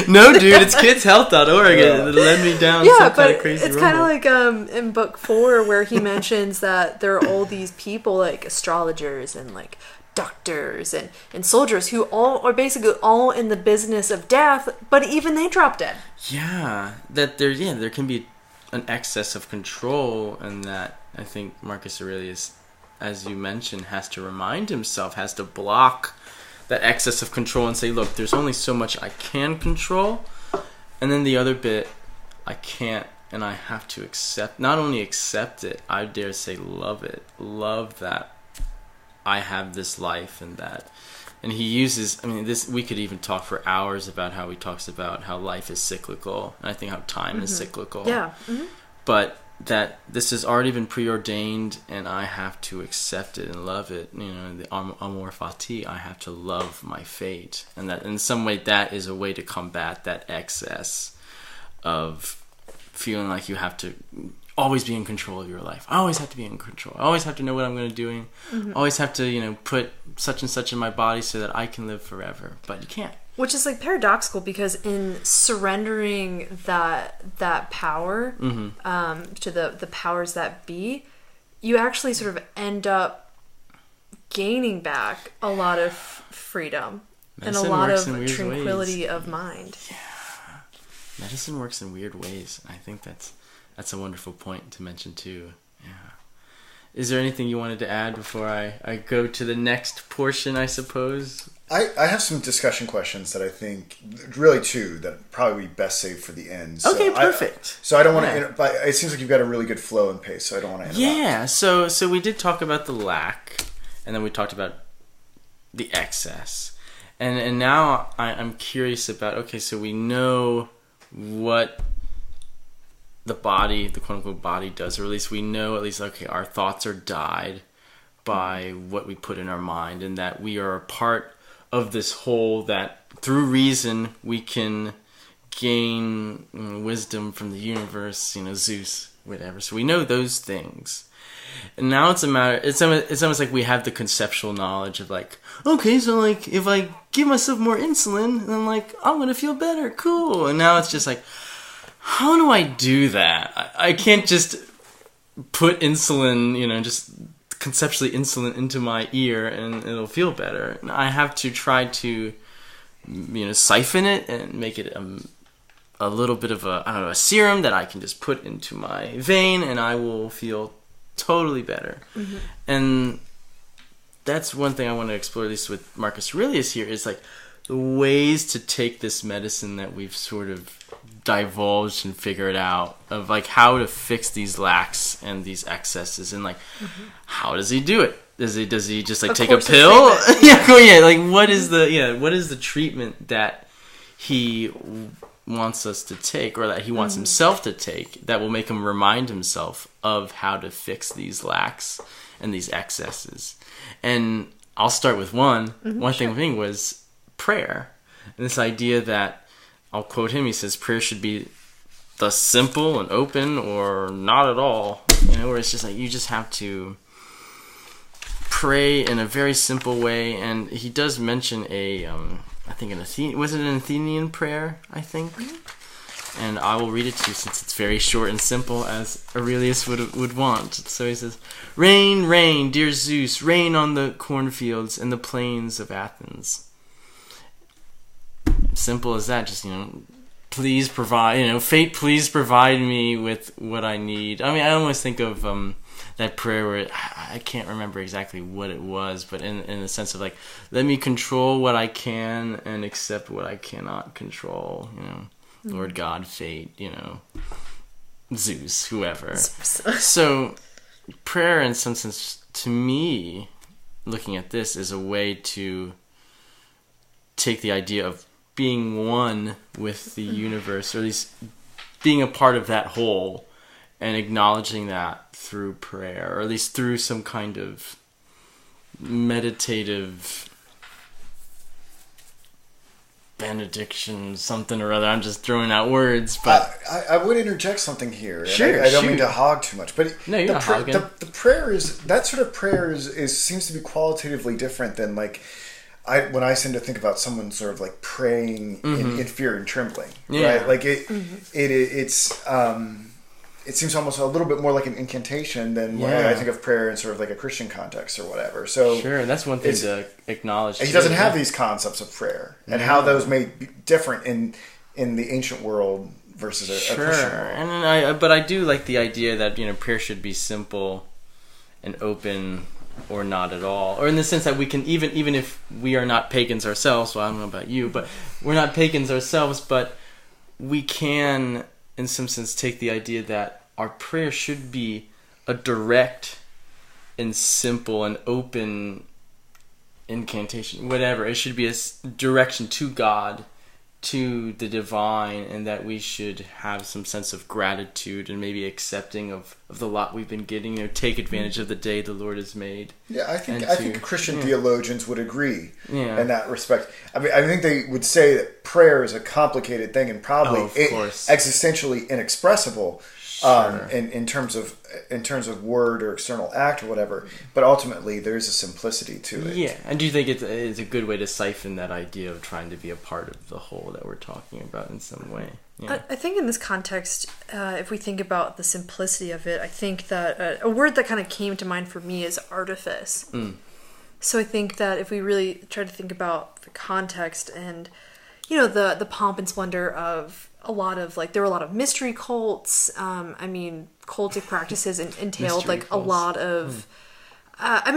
No, dude, it's kidshealth.org. It led me down some kind of crazy it's kind of like in book 4 where he mentions that there are all these people like astrologers and like doctors and soldiers who all are basically all in the business of death, but even they drop dead. Yeah, that there can be an excess of control, and that I think Marcus Aurelius, as you mentioned, has to remind himself, has to block that excess of control and say, look, there's only so much I can control, and then the other bit I can't, and I have to accept, not only accept it, I dare say love it, love that I have this life and that. And he uses, we could even talk for hours about how he talks about how life is cyclical, and I think how time is cyclical. Yeah. But that this has already been preordained, and I have to accept it and love it. The amor fati, I have to love my fate. And that in some way that is a way to combat that excess of feeling like you have to always be in control of your life. I always have to be in control. I always have to know what I'm going to do. Always have to, put such and such in my body so that I can live forever. But you can't. Which is like paradoxical, because in surrendering that power to the powers that be, you actually sort of end up gaining back a lot of freedom and a lot of tranquility of mind. Yeah. Medicine works in weird ways. I think that's a wonderful point to mention too. Yeah. Is there anything you wanted to add before I go to the next portion, I suppose? I have some discussion questions that I think, really two, that probably best saved for the end. So okay, perfect. So I don't want to, but it seems like you've got a really good flow and pace, so I don't want to interrupt. Yeah, so we did talk about the lack, and then we talked about the excess. And now I'm curious about, okay, so we know what the body, the quote-unquote body does, or at least we know, okay, our thoughts are guided by what we put in our mind, and that we are a part of this whole, that through reason we can gain wisdom from the universe, Zeus, whatever. So we know those things. And now it's a matter, it's almost like we have the conceptual knowledge of like, okay, so like if I give myself more insulin, then like I'm going to feel better, cool. And now it's just like, how do I do that? I can't just put insulin, just conceptually insulin into my ear and it'll feel better. I have to try to, siphon it and make it a little bit of a serum that I can just put into my vein and I will feel totally better. And that's one thing I want to explore, at least with Marcus Aurelius here, is like the ways to take this medicine that we've sort of divulged and figured out, of like how to fix these lacks and these excesses, and like how does he do it? Does he just like take a pill? Like what is the treatment that he wants us to take, or that he wants himself to take, that will make him remind himself of how to fix these lacks and these excesses? And I'll start with one thing was prayer, and this idea that, I'll quote him, he says, prayer should be the simple and open, or not at all, where it's just like you just have to pray in a very simple way. And he does mention I think an Athenian prayer, I think, and I will read it to you since it's very short and simple, as Aurelius would want. So he says, "Rain, rain, dear Zeus, rain on the cornfields and the plains of Athens." Simple as that. Just, please provide, fate, please provide me with what I need. I almost think of that prayer where I can't remember exactly what it was, but in the sense of like, let me control what I can and accept what I cannot control. Lord God, fate, Zeus, whoever. So prayer, in some sense, to me, looking at this, is a way to take the idea of being one with the universe, or at least being a part of that whole, and acknowledging that through prayer, or at least through some kind of meditative benediction, something or other. I'm just throwing out words, but I would interject something here. Sure, I don't mean to hog too much, but no, you're not hogging. The prayer is that sort of prayer is seems to be qualitatively different than like when I tend to think about someone sort of like praying in fear and trembling, right? Like it seems almost a little bit more like an incantation than when I think of prayer in sort of like a Christian context or whatever. So sure, that's one thing to acknowledge. He doesn't have these concepts of prayer and how those may be different in the ancient world versus a Christian world. And but I do like the idea that prayer should be simple and open, or not at all, or in the sense that we can even if we are not pagans ourselves. Well, I don't know about you, but we're not pagans ourselves, but we can, in some sense, take the idea that our prayer should be a direct and simple and open incantation, whatever. It should be a direction to God, to the divine, and that we should have some sense of gratitude and maybe accepting of the lot we've been getting, take advantage of the day the Lord has made. Yeah, I think Christian theologians would agree in that respect. I mean, I think they would say that prayer is a complicated thing and probably existentially inexpressible. Sure. In terms of word or external act or whatever, but ultimately there is a simplicity to it. Yeah, and do you think it's a good way to siphon that idea of trying to be a part of the whole that we're talking about in some way? Yeah. I think in this context, if we think about the simplicity of it, I think that a word that kind of came to mind for me is artifice. So I think that if we really try to think about the context and the pomp and splendor of there were a lot of mystery cults. Cultic practices entailed mystery cults. A lot of,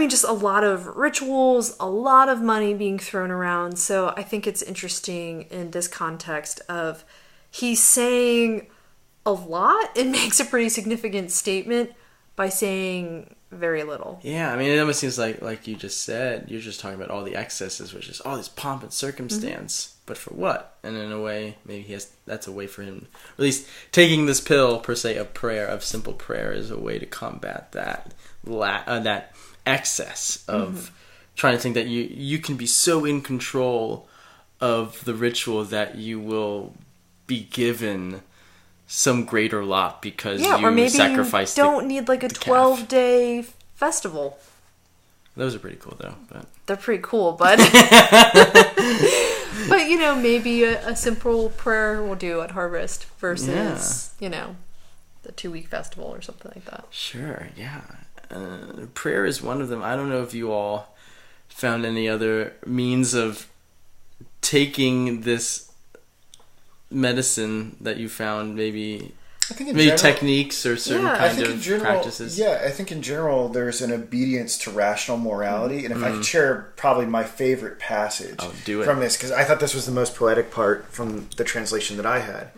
just a lot of rituals, a lot of money being thrown around. So I think it's interesting in this context of he's saying a lot and makes a pretty significant statement by saying very little. Yeah, it almost seems like you just said, you're just talking about all the excesses, which is all this pomp and circumstance. But for what? And in a way, maybe that's a way for him, at least taking this pill, per se, of simple prayer is a way to combat that excess of trying to think that you can be so in control of the ritual that you will be given some greater lot because you or maybe sacrificed you don't need like a 12-day festival. Those are pretty cool, though. But they're pretty cool, but but maybe a simple prayer will do at harvest versus the 2-week festival or something like that. Sure, yeah. Prayer is one of them. I don't know if you all found any other means of taking this medicine that you found, maybe techniques or certain kind of practices. Yeah, I think in general there's an obedience to rational morality, and if I could share probably my favorite passage from this, because I thought this was the most poetic part from the translation that I had.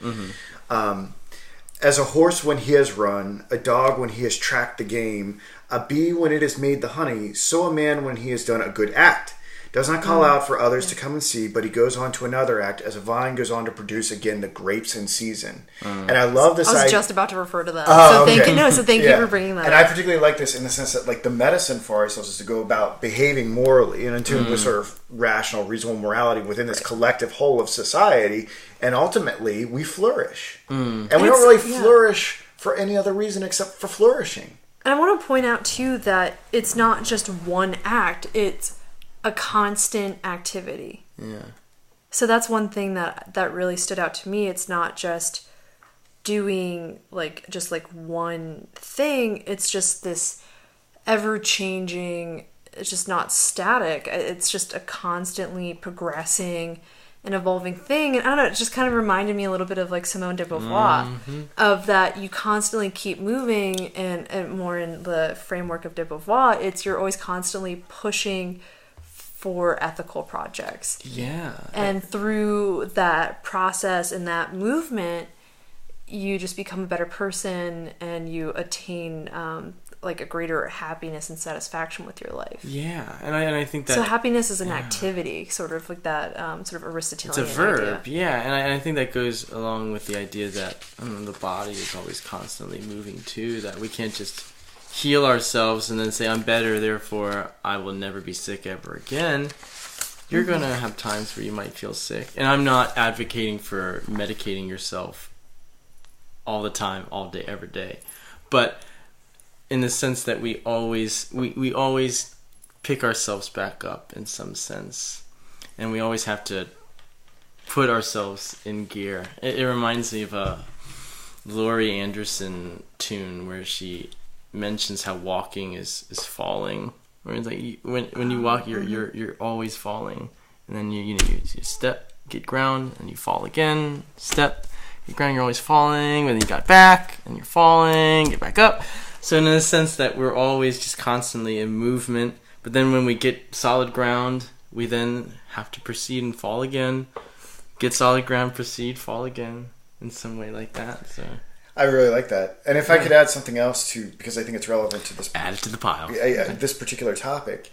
As a horse when he has run, a dog when he has tracked the game, a bee when it has made the honey, so a man when he has done a good act. Does not call out for others to come and see, but he goes on to another act as a vine goes on to produce again the grapes in season. And I love this. I was just about to refer to that. Thank you for bringing that up. And I particularly like this in the sense that the medicine for ourselves is to go about behaving morally and in tune with sort of rational, reasonable morality within this collective whole of society. And ultimately, we flourish. And we don't really flourish for any other reason except for flourishing. And I want to point out, too, that it's not just one act. It's a constant activity. Yeah. So that's one thing that really stood out to me. It's not just doing just one thing. It's just this ever-changing, it's just not static. It's just a constantly progressing and evolving thing. And I don't know, it just kind of reminded me a little bit of Simone de Beauvoir, of that you constantly keep moving, and more in the framework of de Beauvoir, you're always constantly pushing for ethical projects. Yeah. And through that process and that movement, you just become a better person, and you attain like a greater happiness and satisfaction with your life. Yeah, and I think that... So happiness is an activity, sort of like that sort of Aristotelian It's a verb, idea. yeah, and I think that goes along with the idea that the body is always constantly moving too, that we can't just heal ourselves and then say, I'm better, therefore I will never be sick ever again. You're going to have times where you might feel sick. And I'm not advocating for medicating yourself all the time, all day, every day. But in the sense that we always pick ourselves back up in some sense. And we always have to put ourselves in gear. It reminds me of a Laurie Anderson tune where she mentions how walking is falling. Where it's like when you walk, you're always falling, and then you step, get ground, and you fall again. Step, get ground, you're always falling. And then you got back, and you're falling, get back up. So in a sense that we're always just constantly in movement. But then when we get solid ground, we then have to proceed and fall again. Get solid ground, proceed, fall again, in some way like that. So. I really like that. And if I could add something else to, because I think it's relevant to this. Add it to the pile. This particular topic.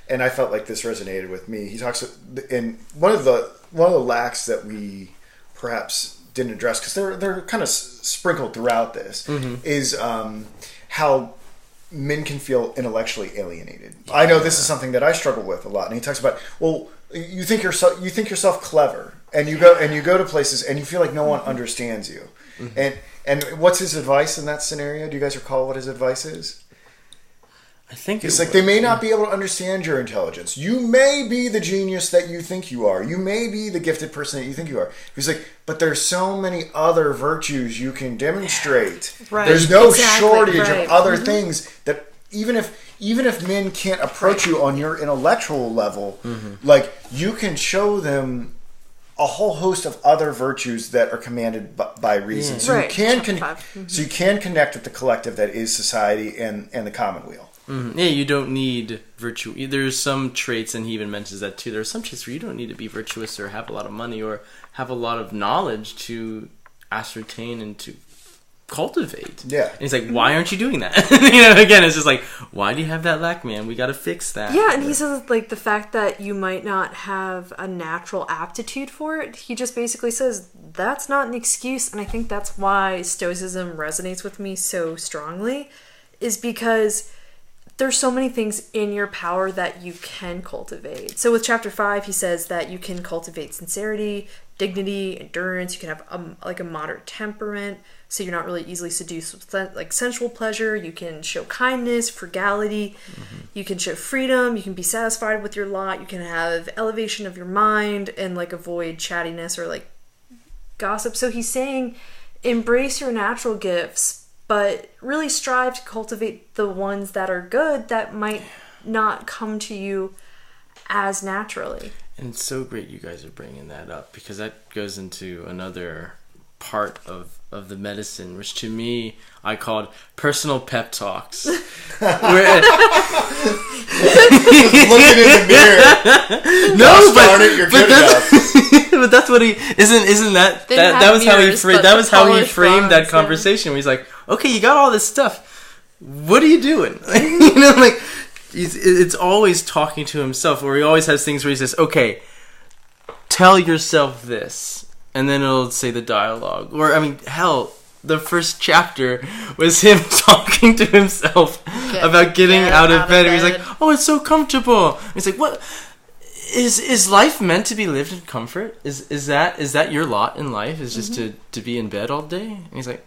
And I felt like this resonated with me. He talks in one of the lacks that we perhaps didn't address, because they're kind of sprinkled throughout this, is how men can feel intellectually alienated. Yeah. I know this is something that I struggle with a lot. And he talks about, well, you think yourself clever, and you go to places and you feel like no one understands you. And what's his advice in that scenario? Do you guys recall what his advice is? I think it's like they may not be able to understand your intelligence. You may be the genius that you think you are. You may be the gifted person that you think you are. He's like, but there's so many other virtues you can demonstrate. Right. There's no shortage of other things that even if men can't approach you on your intellectual level, like you can show them a whole host of other virtues that are commanded by reason. So you can so you can connect with the collective that is society and the commonweal. Yeah, you don't need virtue. There's some traits, and he even mentions that too. There are some traits where you don't need to be virtuous or have a lot of money or have a lot of knowledge to ascertain and to cultivate. Yeah. And he's like, why aren't you doing that? Again, it's just like, why do you have that lack, man? We got to fix that. Yeah, and he says, like, the fact that you might not have a natural aptitude for it, he just basically says, that's not an excuse. And I think that's why Stoicism resonates with me so strongly, is because there's so many things in your power that you can cultivate. So with chapter 5, he says that you can cultivate sincerity, dignity, endurance. You can have a moderate temperament, so you're not really easily seduced with like sensual pleasure. You can show kindness, frugality. You can show freedom. You can be satisfied with your lot. You can have elevation of your mind and like avoid chattiness or like gossip. So he's saying, embrace your natural gifts, but really strive to cultivate the ones that are good that might not come to you as naturally. And it's so great you guys are bringing that up, because that goes into another part of the medicine, which to me I called personal pep talks. Looking in the mirror. No, darn it, you're good enough. But that's what he isn't that was how he framed that conversation where he's like, okay, you got all this stuff, what are you doing? Like it's always talking to himself, or he always has things where he says, okay, tell yourself this, and then it'll say the dialogue. Or I mean, hell, the first chapter was him talking to himself about getting out of bed. And he's like, oh, it's so comfortable. And he's like, what? Is life meant to be lived in comfort? Is that your lot in life? Is just to be in bed all day? And he's like,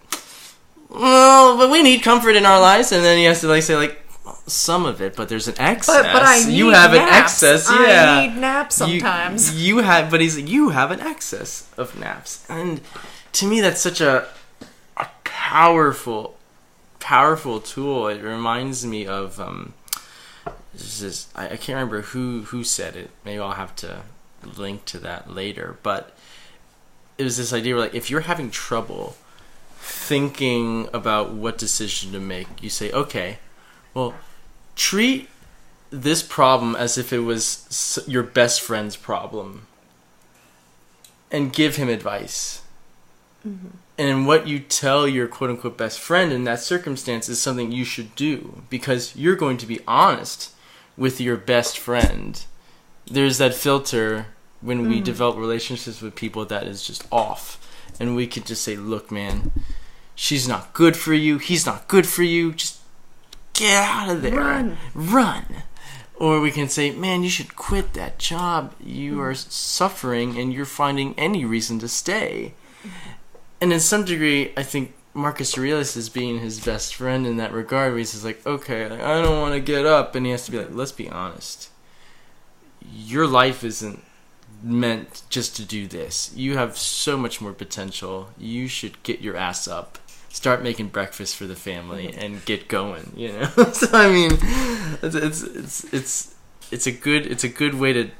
well, but we need comfort in our lives. And then he has to like say like, some of it, but there's an excess. But I need you have naps. An excess. Yeah, I need naps sometimes. You have, but you have an excess of naps, and to me that's such a powerful tool. It reminds me of I can't remember who said it. Maybe I'll have to link to that later. But it was this idea where, like, if you're having trouble thinking about what decision to make, you say, okay, well, treat this problem as if it was your best friend's problem and give him advice. And what you tell your quote-unquote best friend in that circumstance is something you should do, because you're going to be honest with your best friend. There's that filter when we develop relationships with people that is just off. And we could just say, look, man, she's not good for you. He's not good for you. Just get out of there. Run. Or we can say, man, you should quit that job. You are suffering and you're finding any reason to stay. And in some degree, I think Marcus Aurelius is being his best friend in that regard, where he's like, okay, I don't want to get up. And he has to be like, let's be honest. Your life isn't meant just to do this. You have so much more potential. You should get your ass up, start making breakfast for the family, and get going. You know. So I mean, it's a good way to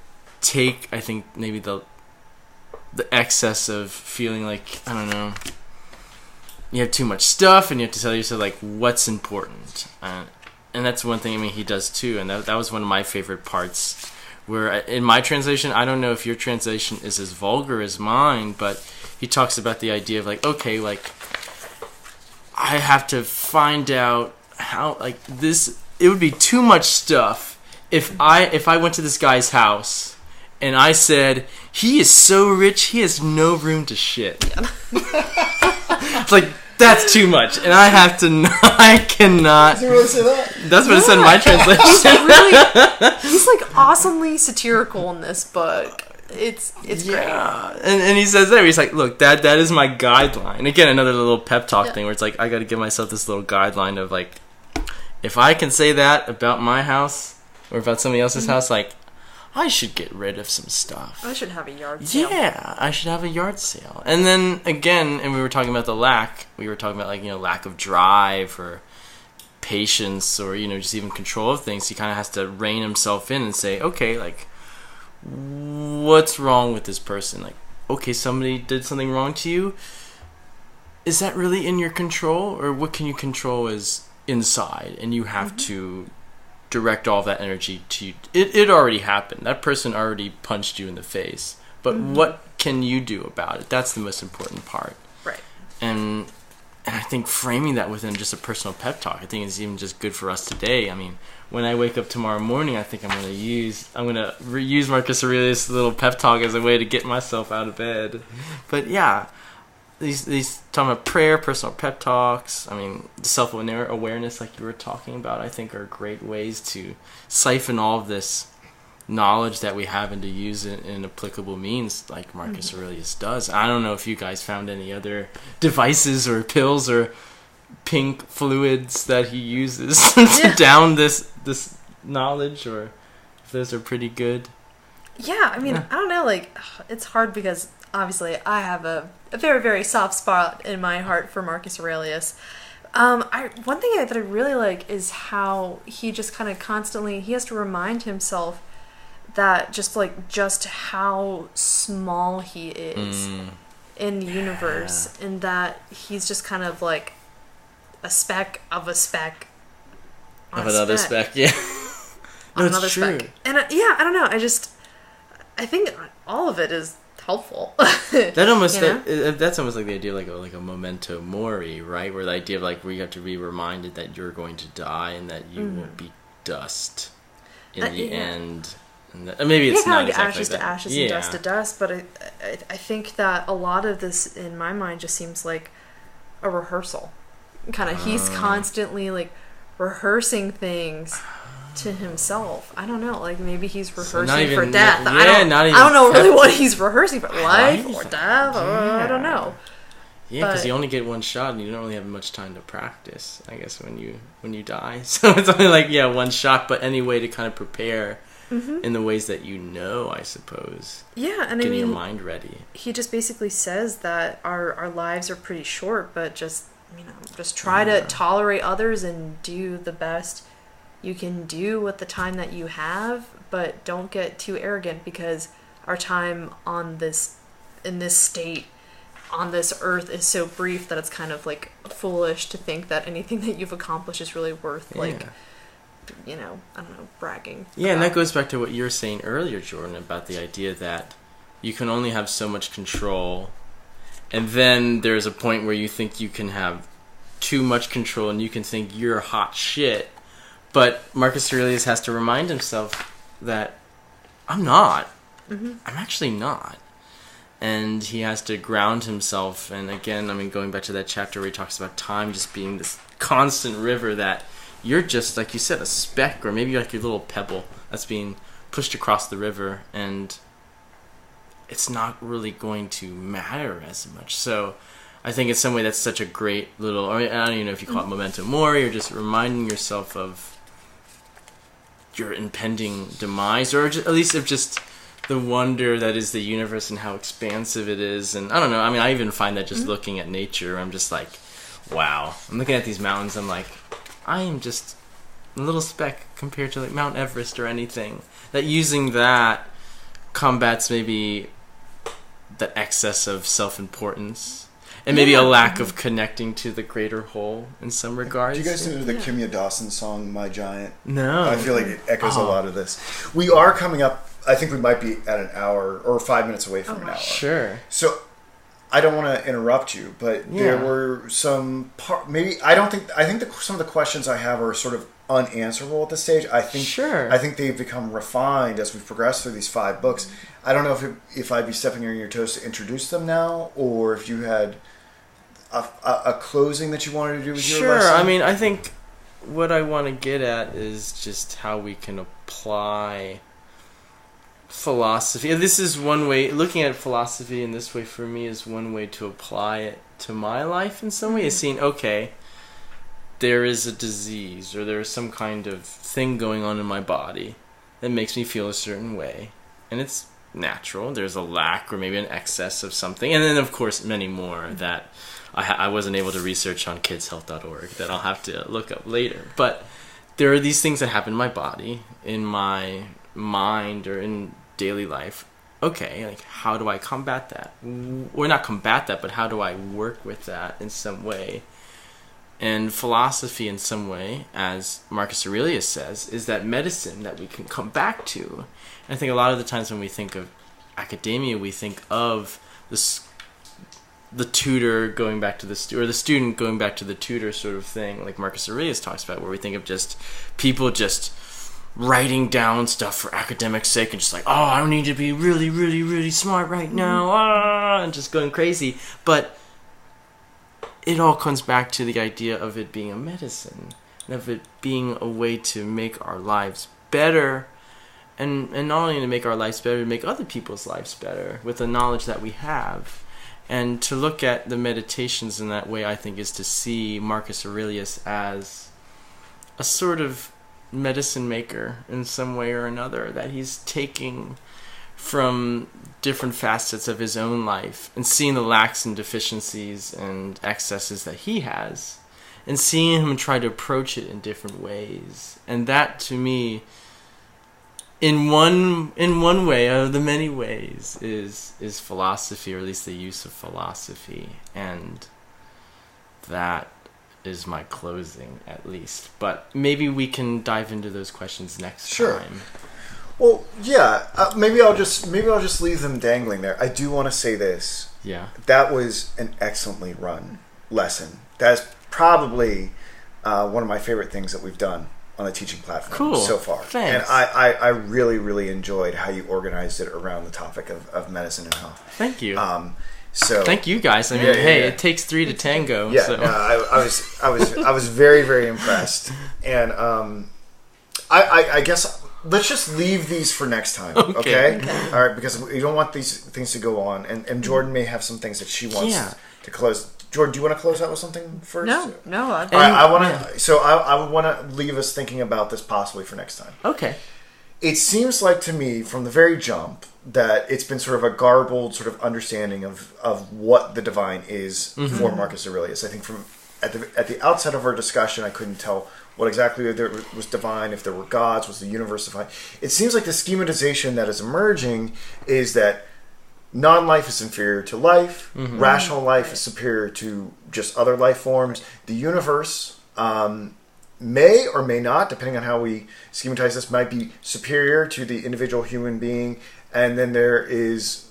take, I think, maybe the excess of feeling like, I don't know, you have too much stuff, and you have to tell yourself like what's important. And that's one thing. I mean, he does too, and that was one of my favorite parts. Where in my translation, I don't know if your translation is as vulgar as mine, but he talks about the idea of like, okay, like I have to find out how, like, this, it would be too much stuff if I went to this guy's house and I said, he is so rich, he has no room to shit. It's like, that's too much, and I have to. I cannot. Does he really say that? That's what it said in my translation. He's like awesomely satirical in this book. It's great. Yeah, and he says there, he's like, look, that is my guideline. Again, another little pep talk thing where it's like, I got to give myself this little guideline of like, if I can say that about my house or about somebody else's house, like, I should get rid of some stuff. I should have a yard sale. Yeah, I should have a yard sale. And then, again, and we were talking about the lack. We were talking about, like, you know, lack of drive or patience or, you know, just even control of things. He kind of has to rein himself in and say, okay, like, what's wrong with this person? Like, okay, somebody did something wrong to you. Is that really in your control? Or what can you control is inside? And you have to direct all that energy to you. It already happened. That person already punched you in the face. But what can you do about it? That's the most important part. Right. And I think framing that within just a personal pep talk, I think is even just good for us today. I mean, when I wake up tomorrow morning, I think I'm going to reuse Marcus Aurelius' little pep talk as a way to get myself out of bed. But yeah, these talking about prayer, personal pep talks, I mean, the self-awareness like you were talking about, I think are great ways to siphon all of this knowledge that we have and to use it in applicable means like Marcus Aurelius does. I don't know if you guys found any other devices or pills or pink fluids that he uses to down this knowledge, or if those are pretty good. Yeah, I mean, I don't know, like, it's hard because obviously I have a very, very soft spot in my heart for Marcus Aurelius. One thing that I really like is how he just kind of constantly, he has to remind himself that just how small he is in the universe, and that he's just kind of like a speck of a speck on of another speck, yeah. On another speck. And I don't know, I think all of it is helpful. That almost that's almost like the idea of like a memento mori, right? Where the idea of like where you have to be reminded that you're going to die and that you will be dust in the end. And maybe it's not like exactly ashes that. to ashes and dust to dust, but I think that a lot of this in my mind just seems like a rehearsal. Kind of, he's constantly like rehearsing things to himself. I don't know, like maybe he's rehearsing for death. I don't know really what he's rehearsing for, life or death, or I don't know. Yeah, because you only get one shot and you don't really have much time to practice, I guess, when you die. So it's only like one shot, but any way to kind of prepare in the ways that I suppose. Yeah, and getting your mind ready. He just basically says that our lives are pretty short, but just try to tolerate others and do the best you can do with the time that you have, but don't get too arrogant, because our time in this state on this earth is so brief that it's kind of like foolish to think that anything that you've accomplished is really worth I don't know, bragging. Yeah, and that goes back to what you were saying earlier, Jordan, about the idea that you can only have so much control, And then there's a point where you think you can have too much control and you can think you're hot shit. But Marcus Aurelius has to remind himself that I'm not. I'm actually not. And he has to ground himself. And again, I mean, going back to that chapter where he talks about time just being this constant river that you're just, like you said, a speck or maybe like your little pebble that's being pushed across the river. And it's not really going to matter as much. So I think in some way that's such a great little, I don't even know if you call it memento mori or just reminding yourself of your impending demise, or just, at least of just the wonder that is the universe and how expansive it is. And I don't know, I mean, I even find that just looking at nature, I'm just like, wow. I'm looking at these mountains, I'm like, I am just a little speck compared to like Mount Everest or anything. That using that combats maybe that excess of self-importance and maybe a lack of connecting to the greater whole in some regards. Do you guys know the Kimya Dawson song, My Giant? No. I feel like it echoes a lot of this. We are coming up, I think we might be at an hour or 5 minutes away from an hour. Sure. So I don't want to interrupt you, but there were some I think some of the questions I have are sort of unanswerable at this stage. I think they've become refined as we've progressed through these 5 books. I don't know if I'd be stepping on your toes to introduce them now, or if you had a closing that you wanted to do with your lesson. Sure. I mean, I think what I want to get at is just how we can apply philosophy. This is one way, looking at philosophy in this way for me is one way to apply it to my life in some way, is seeing, okay, there is a disease or there is some kind of thing going on in my body that makes me feel a certain way. And it's natural. There's a lack or maybe an excess of something. And then, of course, many more that I wasn't able to research on kidshealth.org that I'll have to look up later. But there are these things that happen in my body, in my mind, or in daily life. Okay, like, how do I combat that? Or not combat that, but how do I work with that in some way? And philosophy in some way, as Marcus Aurelius says, is that medicine that we can come back to. And I think a lot of the times when we think of academia, we think of the tutor going back to the student going back to the tutor sort of thing, like Marcus Aurelius talks about, where we think of just people just writing down stuff for academic sake and just like, oh, I need to be really, really, really smart right now, and just going crazy. But it all comes back to the idea of it being a medicine, and of it being a way to make our lives better, and not only to make our lives better, to make other people's lives better with the knowledge that we have. And to look at the meditations in that way, I think, is to see Marcus Aurelius as a sort of medicine maker in some way or another, that he's taking from different facets of his own life and seeing the lacks and deficiencies and excesses that he has, and seeing him try to approach it in different ways. And that, to me, in one way out of the many ways, is philosophy, or at least the use of philosophy. And that is my closing, at least. But maybe we can dive into those questions next time. Well, yeah. Maybe I'll just leave them dangling there. I do want to say this. Yeah. That was an excellently run lesson. That's probably one of my favorite things that we've done on the teaching platform so far. Thanks. And I really, really enjoyed how you organized it around the topic of medicine and health. Thank you. So thank you guys. I mean, it takes 3 to tango. Yeah, so. No, I was very, very impressed. And I guess let's just leave these for next time. Okay? All right, because we don't want these things to go on. And Jordan may have some things that she wants to close. Jordan, do you want to close out with something first? No. I want to. So I want to leave us thinking about this possibly for next time. Okay. It seems like to me from the very jump that it's been sort of a garbled sort of understanding of what the divine is for Marcus Aurelius. I think from at the outset of our discussion, I couldn't tell what exactly there was divine, if there were gods, was the universe divine. It seems like the schematization that is emerging is that non-life is inferior to life, rational life is superior to just other life forms. The universe may or may not, depending on how we schematize this, might be superior to the individual human being. And then there is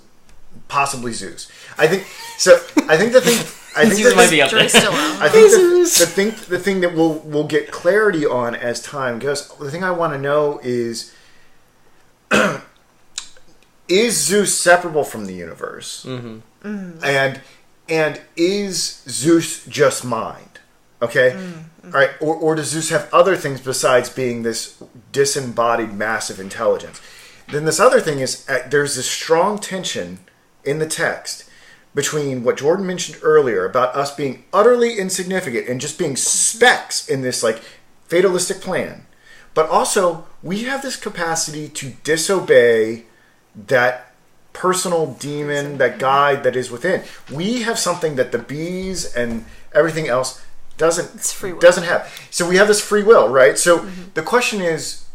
possibly Zeus. I think so. I think the thing. I think Zeus might be up there. I think the thing that we'll get clarity on as time goes. The thing I want to know is Zeus separable from the universe? Mm-hmm. Mm-hmm. And is Zeus just mind? Okay, mm-hmm. all right. Or does Zeus have other things besides being this disembodied massive intelligence? Then this other thing is there's this strong tension in the text between what Jordan mentioned earlier about us being utterly insignificant and just being specks in this like fatalistic plan. But also, we have this capacity to disobey that personal demon, that guide that is within. We have something that the bees and everything else doesn't have. So we have this free will, right? So the question is,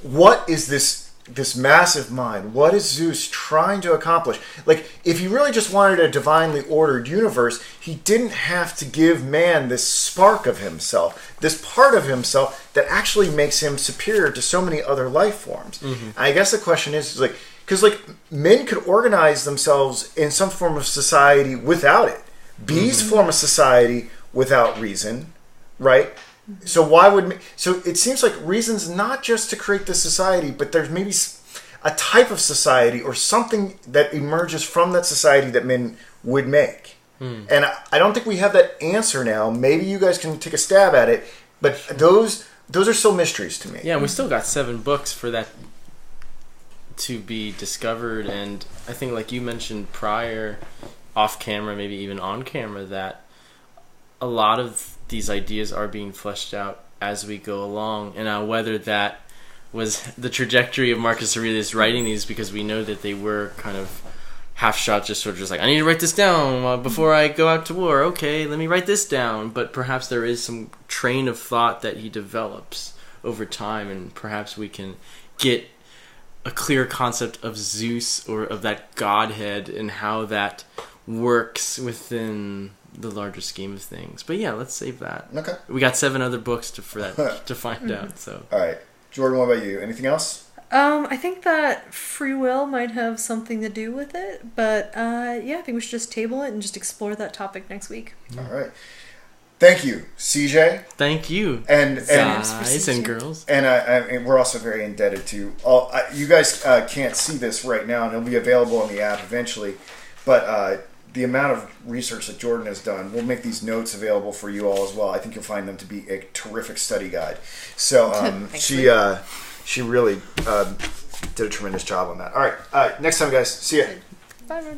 what is this massive mind? What is Zeus trying to accomplish? Like, if he really just wanted a divinely ordered universe, he didn't have to give man this spark of himself, this part of himself that actually makes him superior to so many other life forms. I guess the question is like, because like men could organize themselves in some form of society without it. Bees form a society without reason, right? So so it seems like reason's not just to create the society, but there's maybe a type of society or something that emerges from that society that men would make. And I don't think we have that answer now. Maybe you guys can take a stab at it, but those are still mysteries to me. Yeah, we still got 7 books for that to be discovered, and I think like you mentioned prior, off camera, maybe even on camera, that a lot of these ideas are being fleshed out as we go along. And whether that was the trajectory of Marcus Aurelius writing these, because we know that they were kind of half shot, just sort of just like, I need to write this down before I go out to war. Okay, let me write this down. But perhaps there is some train of thought that he develops over time, and perhaps we can get a clear concept of Zeus or of that godhead and how that works within the larger scheme of things. But yeah, let's save that. Okay. We got 7 other books to find out. So. All right, Jordan, what about you? Anything else? I think that free will might have something to do with it, but yeah, I think we should just table it and just explore that topic next week. All right. Thank you, CJ. Thank you, and guys and girls. And we're also very indebted to all. You guys can't see this right now, and it'll be available on the app eventually. But the amount of research that Jordan has done, we'll make these notes available for you all as well. I think you'll find them to be a terrific study guide. So she really did a tremendous job on that. All right, next time, guys. See ya. Bye.